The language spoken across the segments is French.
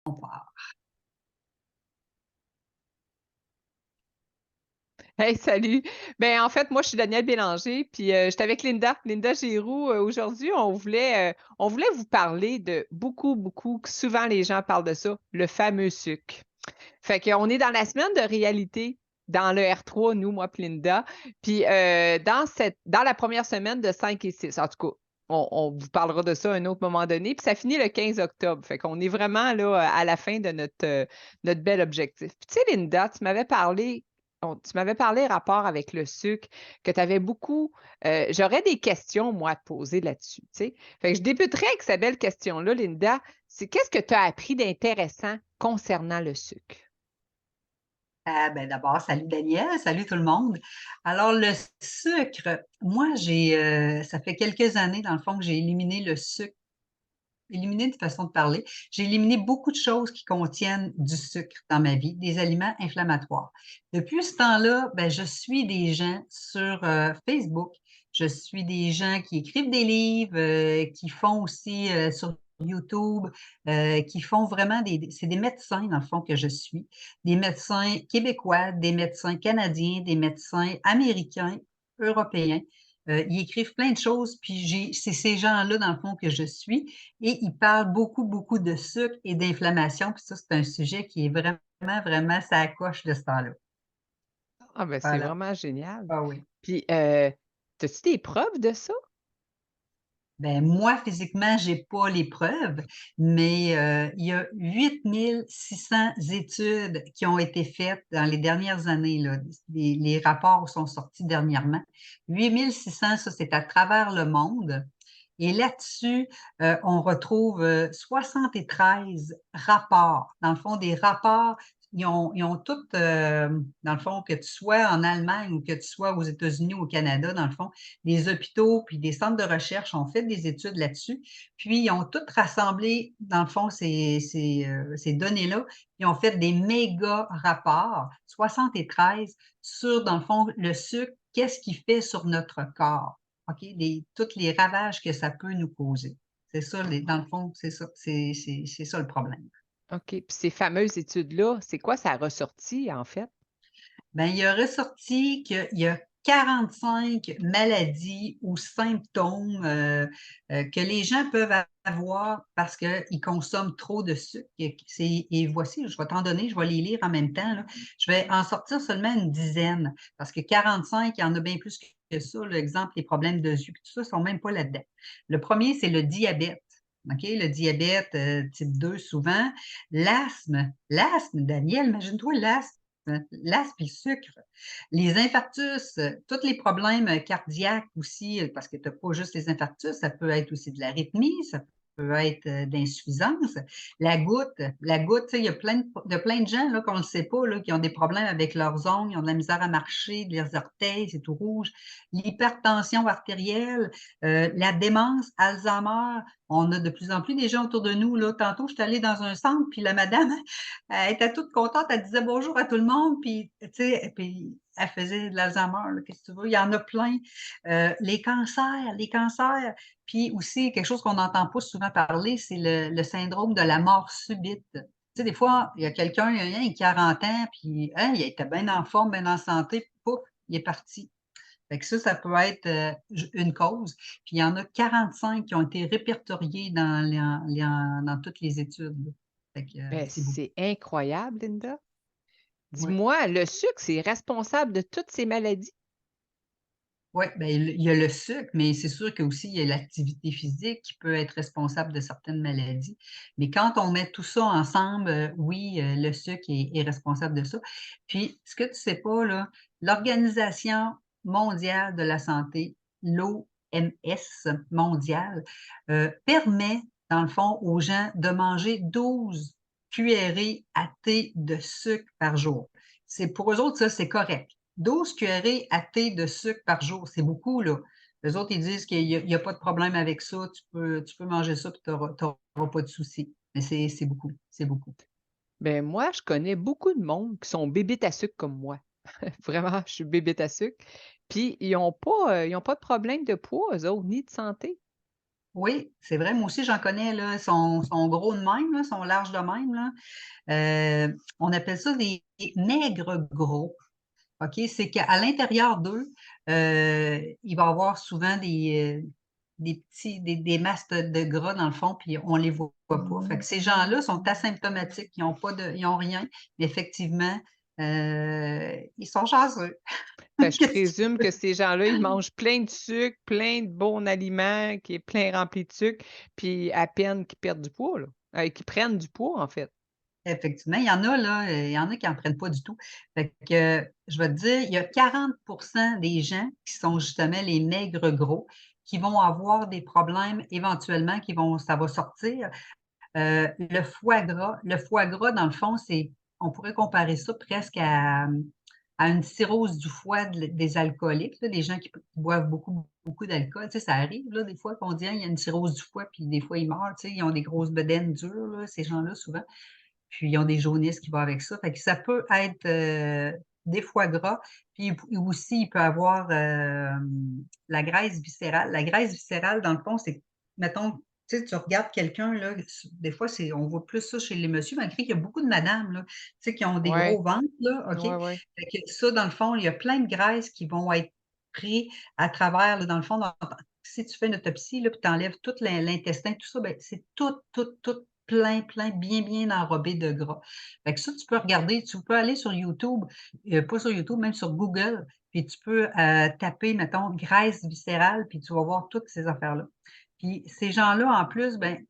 On part. Hey, salut! Ben, en fait, moi, je suis Danielle Bélanger, puis j'étais avec Linda Giroux. Aujourd'hui, on voulait vous parler de beaucoup, souvent les gens parlent de ça, le fameux sucre. Fait qu'on est dans la semaine de réalité, dans le R3, nous, moi, puis Linda. Puis dans la première semaine de 5 et 6, en tout cas, on vous parlera de ça à un autre moment donné. Puis ça finit le 15 octobre. Fait qu'on est vraiment là à la fin de notre bel objectif. Puis tu sais, Linda, tu m'avais parlé rapport avec le sucre, que tu avais beaucoup. J'aurais des questions, moi, à te poser là-dessus. Tu sais. Fait que je débuterai avec cette belle question-là, Linda. C'est qu'est-ce que tu as appris d'intéressant concernant le sucre? Ben, d'abord, salut Daniel, salut tout le monde. Alors, le sucre, moi, ça fait quelques années, dans le fond, que j'ai éliminé le sucre, éliminé de façon de parler. J'ai éliminé beaucoup de choses qui contiennent du sucre dans ma vie, des aliments inflammatoires. Depuis ce temps-là, ben, je suis des gens sur Facebook, je suis des gens qui écrivent des livres, qui font aussi sur YouTube, qui font vraiment c'est des médecins, dans le fond, que je suis, des médecins québécois, des médecins canadiens, des médecins américains, européens. Ils écrivent plein de choses, puis c'est ces gens-là, dans le fond, que je suis. Et ils parlent beaucoup de sucre et d'inflammation. Puis ça, c'est un sujet qui est vraiment ça coche de ce temps-là. Ah, ben c'est Voilà. vraiment génial. Ah oui. Puis, as-tu des preuves de ça? Ben moi, physiquement, j'ai pas les preuves, mais il y a 8600 études qui ont été faites dans les dernières années, là. Les rapports sont sortis dernièrement. 8600, ça, c'est à travers le monde. Et là-dessus, on retrouve 73 rapports. Dans le fond, des rapports, ils ont tous, dans le fond, que tu sois en Allemagne ou que tu sois aux États-Unis ou au Canada, dans le fond, des hôpitaux puis des centres de recherche ont fait des études là-dessus. Puis, ils ont toutes rassemblé, dans le fond, ces données-là. Ils ont fait des méga rapports, 73, sur, dans le fond, le sucre, qu'est-ce qu'il fait sur notre corps. OK? Tous les ravages que ça peut nous causer. C'est ça, dans le fond, c'est ça. C'est ça le problème. OK. Puis ces fameuses études-là, c'est quoi ça a ressorti, en fait? Ben, il a ressorti qu'il y a 45 maladies ou symptômes que les gens peuvent avoir parce qu'ils consomment trop de sucre. Et voici, je vais t'en donner, je vais les lire en même temps, là. Je vais en sortir seulement une dizaine parce que 45, il y en a bien plus que ça. L'exemple, les problèmes de sucre, tout ça, sont même pas là-dedans. Le premier, c'est le diabète. OK? Le diabète type 2, souvent. L'asthme, Daniel, imagine-toi l'asthme. L'asthme et le sucre, les infarctus, tous les problèmes cardiaques aussi, parce que tu n'as pas juste les infarctus, ça peut être aussi de l'arythmie, ça peut être d'insuffisance. La goutte, tu sais, il y a plein de gens là, qu'on ne le sait pas, là, qui ont des problèmes avec leurs ongles, ils ont de la misère à marcher, leurs orteils, c'est tout rouge. L'hypertension artérielle, la démence, Alzheimer, on a de plus en plus des gens autour de nous. Là. Tantôt, je suis allée dans un centre, puis la madame, elle était toute contente, elle disait bonjour à tout le monde, puis, tu sais, puis elle faisait de l'Alzheimer, là, qu'est-ce que tu veux, il y en a plein. Les cancers, puis aussi, quelque chose qu'on n'entend pas souvent parler, c'est le syndrome de la mort subite. Tu sais, des fois, il y a quelqu'un, il a 40 ans, puis hein, il était bien en forme, bien en santé, puis pouf, il est parti. Fait que ça peut être une cause. Puis il y en a 45 qui ont été répertoriés dans toutes les études. Là. Fait que Ben, c'est beaucoup. c'est incroyable, Linda. Ouais. Dis-moi, le sucre, c'est responsable de toutes ces maladies? Oui, ben, il y a le sucre, mais c'est sûr qu'aussi, il y a l'activité physique qui peut être responsable de certaines maladies. Mais quand on met tout ça ensemble, oui, le sucre est responsable de ça. Puis, ce que tu sais pas, là, l'Organisation mondiale de la santé, l'OMS mondiale, permet, dans le fond, aux gens de manger 12 cuillerées à thé de sucre par jour. Pour eux autres, ça, c'est correct. 12 cuillerées à thé de sucre par jour, c'est beaucoup, là. Les autres, ils disent qu'il y a pas de problème avec ça, tu peux manger ça, puis tu n'auras pas de souci. Mais c'est beaucoup, c'est beaucoup. Ben, moi, je connais beaucoup de monde qui sont bébites à sucre comme moi. Vraiment, je suis bébête à sucre. Puis, ils ont pas de problème de poids, eux autres, ni de santé. Oui, c'est vrai. Moi aussi, j'en connais, là. Sont gros de même, là, sont larges de même, là. On appelle ça des maigres gros. OK? C'est qu'à l'intérieur d'eux, il va y avoir souvent des masses de gras dans le fond, puis on les voit pas. Fait que ces gens-là sont asymptomatiques, ils ont rien, mais effectivement, ils sont chanceux. Ben, je Qu'est-ce présume que ces gens-là, ils mangent plein de sucre, plein de bons aliments, qui est plein rempli de sucre, puis à peine qu'ils perdent du poids, là, qu'ils prennent du poids, en fait. Effectivement, il y en a là, il y en a qui en prennent pas du tout. Fait que, je vais te dire, il y a 40 des gens qui sont justement les maigres gros, qui vont avoir des problèmes éventuellement ça va sortir. Le foie gras, dans le fond, on pourrait comparer ça presque à une cirrhose du foie des alcooliques, là, des gens qui boivent beaucoup, beaucoup d'alcool. Tu sais, ça arrive, là, des fois qu'on dit: «Hein, il y a une cirrhose du foie», puis des fois, ils meurent, tu sais, ils ont des grosses bedaines dures, là, ces gens-là, souvent. Puis ils ont des jaunisses qui vont avec ça. Fait que ça peut être, des foie gras, puis aussi il peut avoir, la graisse viscérale. La graisse viscérale, dans le fond, c'est mettons, tu sais, tu regardes quelqu'un là, des fois, on voit plus ça chez les messieurs, malgré qu'il y a beaucoup de madames là, tu sais, qui ont des Ouais, gros ventres là, OK? ouais, ouais. Fait que ça, dans le fond, il y a plein de graisses qui vont être pris à travers là, dans le fond, si tu fais une autopsie là, puis tu enlèves tout l'intestin, tout ça, ben, c'est tout plein, plein, bien, bien enrobé de gras. Fait que ça, tu peux regarder, tu peux aller sur YouTube, pas sur YouTube, même sur Google, puis tu peux, taper, mettons, graisse viscérale, puis tu vas voir toutes ces affaires-là. Puis ces gens-là, en plus, ben,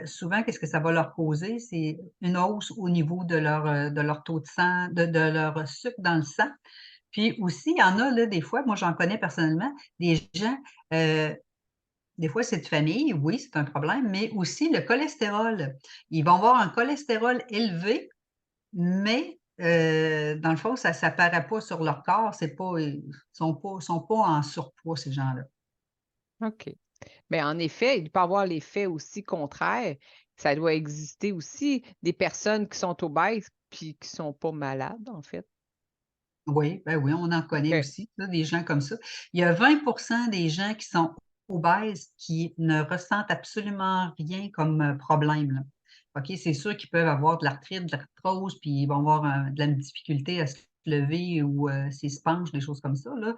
souvent, qu'est-ce que ça va leur causer? C'est une hausse au niveau de leur taux de sang, de leur sucre dans le sang. Puis aussi, il y en a, là, des fois, moi, j'en connais personnellement, des gens, heu des fois, c'est de famille, oui, c'est un problème, mais aussi le cholestérol. Ils vont avoir un cholestérol élevé, mais dans le fond, ça paraît pas sur leur corps, c'est pas ils sont pas en surpoids, ces gens-là. OK. Mais en effet, il peut y avoir l'effet aussi contraire. Ça doit exister aussi des personnes qui sont obèses puis qui sont pas malades, en fait. Oui, ben oui, on en connaît OK. aussi, là, des gens comme ça. Il y a 20 des gens qui sont obèses qui ne ressentent absolument rien comme, problème, là. OK, c'est sûr qu'ils peuvent avoir de l'arthrite, de l'arthrose, puis ils vont avoir, de la difficulté à se lever ou, s'ils se penchent, des choses comme ça, là.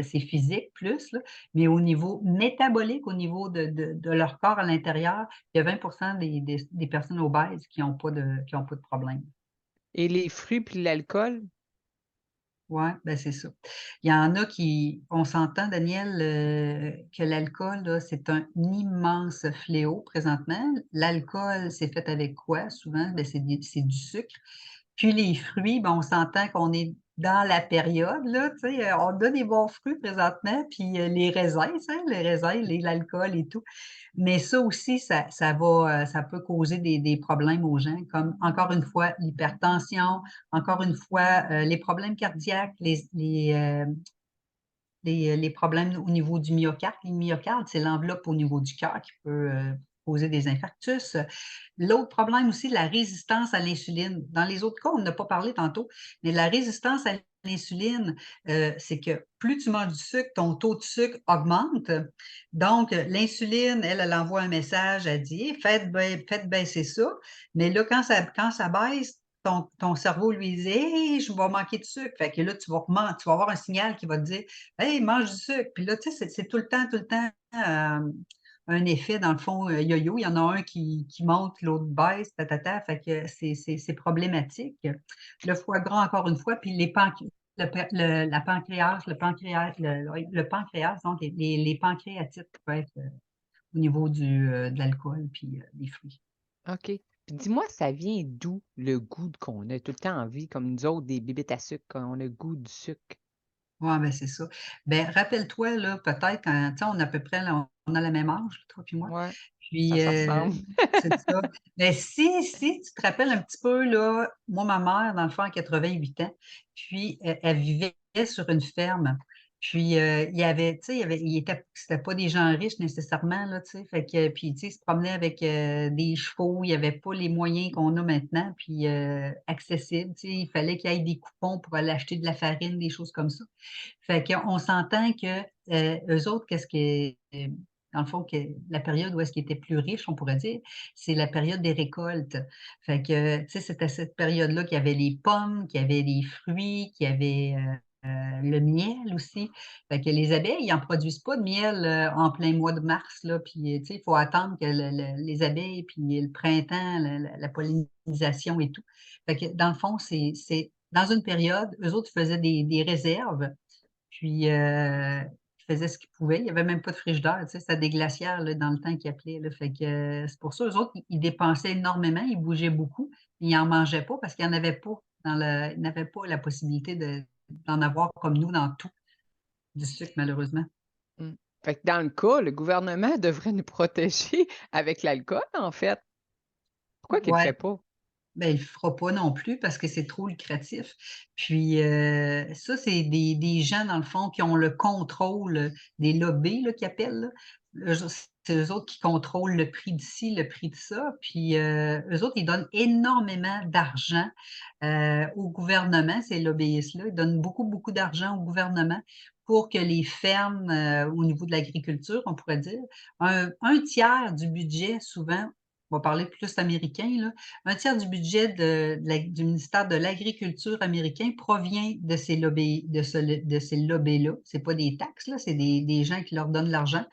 C'est physique plus, là, mais au niveau métabolique, au niveau de leur corps à l'intérieur, il y a 20 des personnes obèses qui ont pas de problème. Et les fruits puis l'alcool? Ouais, ben, c'est ça. Il y en a on s'entend Daniel, que l'alcool là, c'est un immense fléau présentement. L'alcool, c'est fait avec quoi souvent? Ben, c'est du sucre. Puis les fruits, ben, on s'entend qu'on est dans la période là, tu sais, on a des bons fruits présentement, puis, les raisins, tu sais, les raisins, l'alcool et tout. Mais ça aussi, ça peut causer des problèmes aux gens, comme encore une fois, l'hypertension, encore une fois, les problèmes cardiaques, les problèmes au niveau du myocarde. Le myocarde, c'est l'enveloppe au niveau du cœur qui peut, causer des infarctus. L'autre problème aussi, la résistance à l'insuline. Dans les autres cas, on n'a pas parlé tantôt, mais la résistance à l'insuline, c'est que plus tu manges du sucre, ton taux de sucre augmente. Donc, l'insuline, elle envoie un message, elle dit: «Hey, faites baisser ça». Mais là, quand ça baisse, ton cerveau lui dit: «Hey, je vais manquer de sucre». Fait que là, tu vas avoir un signal qui va te dire: «Hey, mange du sucre». Puis là, tu sais, c'est tout le temps, un effet dans le fond, yo-yo. Il y en a un qui monte, l'autre baisse, fait que c'est problématique. Le foie gras encore une fois, puis les pancr le la pancréas, le pancréas, donc les pancréatites qui peuvent être, au niveau de l'alcool puis, des fruits. OK. Puis dis-moi, ça vient d'où le goût qu'on a tout le temps envie, comme nous autres, des bébêtes à sucre, quand on a le goût du sucre? Ouais, ben, c'est ça. Ben, rappelle-toi là, peut-être quand tu sais, on a à peu près là, on a le même âge, toi puis moi. Ouais, ça Puis, se ressemble. c'est ça. Mais si tu te rappelles un petit peu là, moi, ma mère, dans le fond, a 88 ans, puis elle vivait sur une ferme. Puis, il y avait tu sais, c'était pas des gens riches nécessairement là, tu sais, fait que puis, tu sais, ils se promenaient avec, des chevaux, il y avait pas les moyens qu'on a maintenant, puis, accessibles, tu sais, il fallait qu'il y ait des coupons pour aller acheter de la farine, des choses comme ça. Fait qu'on s'entend que, eux autres, qu'est-ce que dans le fond, la période où est-ce qu'ils étaient plus riches, on pourrait dire, c'est la période des récoltes. Fait que, tu sais, c'était cette période-là qu'il y avait les pommes, qu'il y avait les fruits, qu'il y avait le miel aussi. Fait que les abeilles, ils en produisent pas de miel en plein mois de mars, là. Puis, tu sais, il faut attendre que les abeilles, puis le printemps, la pollinisation et tout. Fait que, dans le fond, c'est dans une période, eux autres faisaient des réserves, puis ils faisaient ce qu'ils pouvaient. Il n'y avait même pas de frigidaire, tu sais, c'était des glacières là, dans le temps qu'ils appelaient. Là. Fait que c'est pour ça, eux autres, ils dépensaient énormément, ils bougeaient beaucoup, ils n'en mangeaient pas parce qu'il n'y en avait pas ils n'avaient pas la possibilité d'en avoir comme nous dans tout, du sucre, malheureusement. Mm. Fait que dans le cas, le gouvernement devrait nous protéger avec l'alcool, en fait. Pourquoi qu'il le Ouais. fait pas? Ben, il le fera pas non plus parce que c'est trop lucratif. Puis ça, c'est des gens, dans le fond, qui ont le contrôle des lobbies, là, qu'ils appellent, là. C'est eux autres qui contrôlent le prix d'ici, le prix de ça. Puis eux autres, ils donnent énormément d'argent au gouvernement, ces lobbyistes-là. Ils donnent beaucoup, beaucoup d'argent au gouvernement pour que les fermes, au niveau de l'agriculture, on pourrait dire, un tiers du budget, souvent, on va parler plus américain, là, un tiers du budget du ministère de l'Agriculture américain provient de ces lobbies, de ces lobbies-là. Ce n'est pas des taxes, là, c'est des gens qui leur donnent l'argent.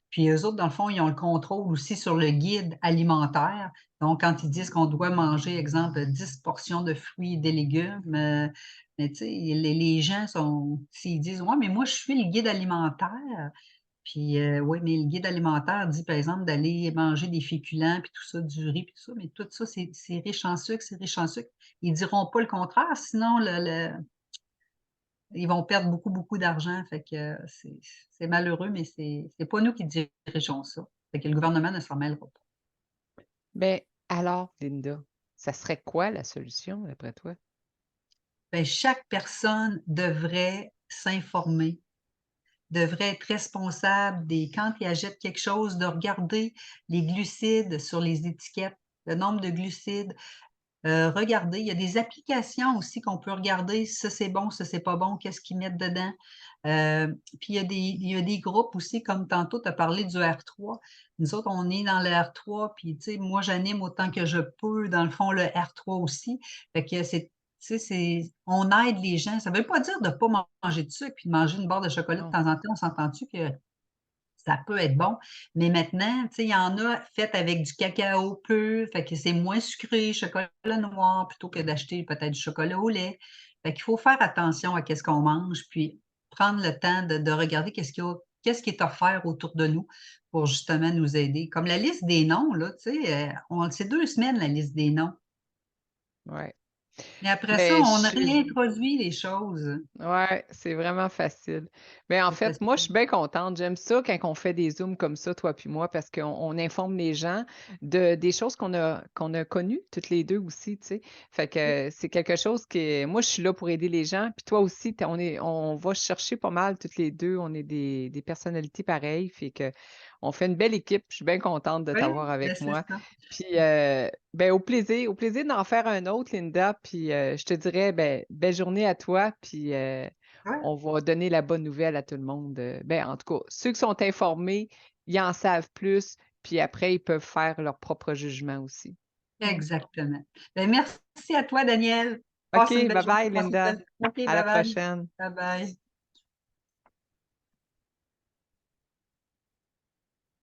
Puis eux autres, dans le fond, ils ont le contrôle aussi sur le guide alimentaire. Donc, quand ils disent qu'on doit manger, exemple, 10 portions de fruits et de légumes, mais tu sais, les gens s'ils disent, ouais, mais moi, je suis le guide alimentaire. Puis, oui, mais le guide alimentaire dit, par exemple, d'aller manger des féculents, puis tout ça, du riz, puis tout ça, mais tout ça, c'est riche en sucre, c'est riche en sucre. Ils diront pas le contraire, sinon ils vont perdre beaucoup, beaucoup d'argent. Fait que c'est malheureux, mais c'est pas nous qui dirigeons ça. Fait que le gouvernement ne s'en mêlera pas. Ben, alors, Linda, ça serait quoi la solution, d'après toi? Ben, chaque personne devrait s'informer, devrait être responsable quand il achète quelque chose, de regarder les glucides sur les étiquettes, le nombre de glucides. Regardez, il y a des applications aussi qu'on peut regarder, ça c'est bon, ça c'est pas bon, qu'est-ce qu'ils mettent dedans. Puis il y a des groupes aussi, comme tantôt, tu as parlé du R3. Nous autres, on est dans le R3, puis tu sais, moi j'anime autant que je peux, dans le fond, le R3 aussi. Fait que tu sais, on aide les gens. Ça ne veut pas dire de ne pas manger de sucre, puis de manger une barre de chocolat de Non. temps en temps. On s'entend-tu que ça peut être bon, mais maintenant, tu sais, il y en a faites avec du cacao pur, fait que c'est moins sucré, chocolat noir, plutôt que d'acheter peut-être du chocolat au lait. Fait qu'il faut faire attention à qu'est-ce qu'on mange, puis prendre le temps de regarder qu'est-ce qui est offert autour de nous pour justement nous aider. Comme la liste des noms, là, tu sais, c'est 2 semaines, la liste des noms. Ouais. Mais après ça, Mais je on suis réintroduit les choses. Ouais, c'est vraiment facile. Mais en C'est fait, moi, je facile. suis bien contente. J'aime ça quand on fait des Zooms comme ça, toi puis moi, parce qu'on informe les gens des choses qu'on a connues toutes les deux aussi, tu sais. Fait que c'est quelque chose que moi, je suis là pour aider les gens. Puis toi aussi, on va chercher pas mal toutes les deux. On est des personnalités pareilles. Fait que on fait une belle équipe. Je suis bien contente de Oui, t'avoir ben avec c'est moi. ça. Puis ben, au plaisir d'en faire un autre, Linda. Puis je te dirais, ben, belle journée à toi. Puis Ouais, on va donner la bonne nouvelle à tout le monde. Ben, en tout cas, ceux qui sont informés, ils en savent plus. Puis après, ils peuvent faire leur propre jugement aussi. exactement. Ben, merci à toi, Daniel. OK, Passe une belle bye journée. bye, Linda. OK, bye À la bye. prochaine. Bye bye.